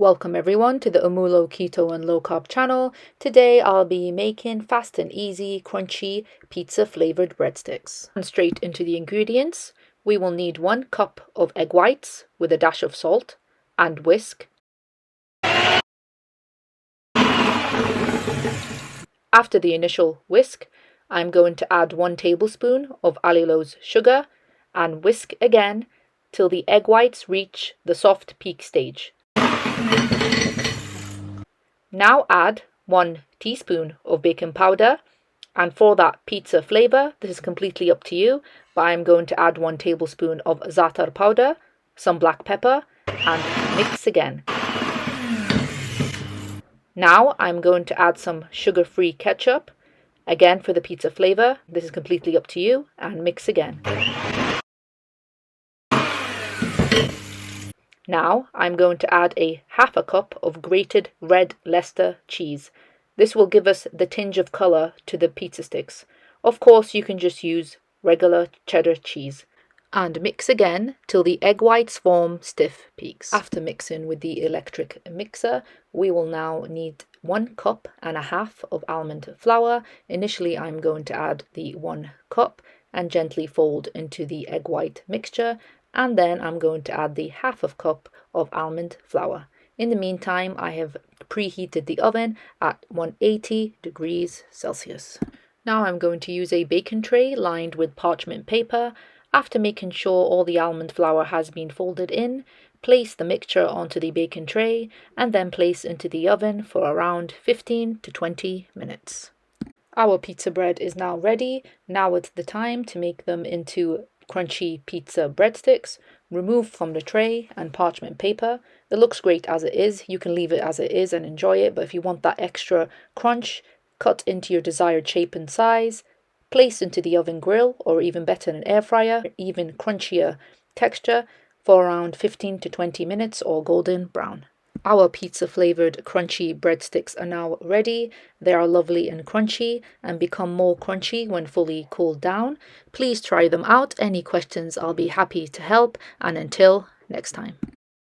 Welcome everyone to the Amoolah-keto and low-carb channel. Today I'll be making fast and easy, crunchy pizza flavored breadsticks. And straight into the ingredients. We will need 1 cup of egg whites with a dash of salt and whisk. After the initial whisk, I'm going to add 1 tablespoon of allulose sugar and whisk again till the egg whites reach the soft peak stage. Now add 1 teaspoon of baking powder, and for that pizza flavor, this is completely up to you, but I'm going to add 1 tablespoon of za'atar powder, some black pepper, and mix again. Now I'm going to add some sugar-free ketchup, again for the pizza flavor, this is completely up to you, and mix again. Now I'm going to add a half a cup of grated red Leicester cheese. This will give us the tinge of colour to the pizza sticks. Of course you can just use regular cheddar cheese. And mix again till the egg whites form stiff peaks. After mixing with the electric mixer, we will now need 1 cup and a half of almond flour. Initially I'm going to add the 1 cup and gently fold into the egg white mixture. And then I'm going to add the half of cup of almond flour. In the meantime, I have preheated the oven at 180 degrees Celsius. Now I'm going to use a baking tray lined with parchment paper. After making sure all the almond flour has been folded in, place the mixture onto the baking tray and then place into the oven for around 15 to 20 minutes. Our pizza bread is now ready. Now it's the time to make them into crunchy pizza breadsticks. Remove from the tray and parchment paper. It looks great as it is. You can leave it as it is and enjoy it, but if you want that extra crunch, cut into your desired shape and size, place into the oven grill, or even better, an air fryer, even crunchier texture for around 15 to 20 minutes or golden brown. Our pizza flavored crunchy breadsticks are now ready. They are lovely and crunchy and become more crunchy when fully cooled down. Please try them out. Any questions, I'll be happy to help. And until next time.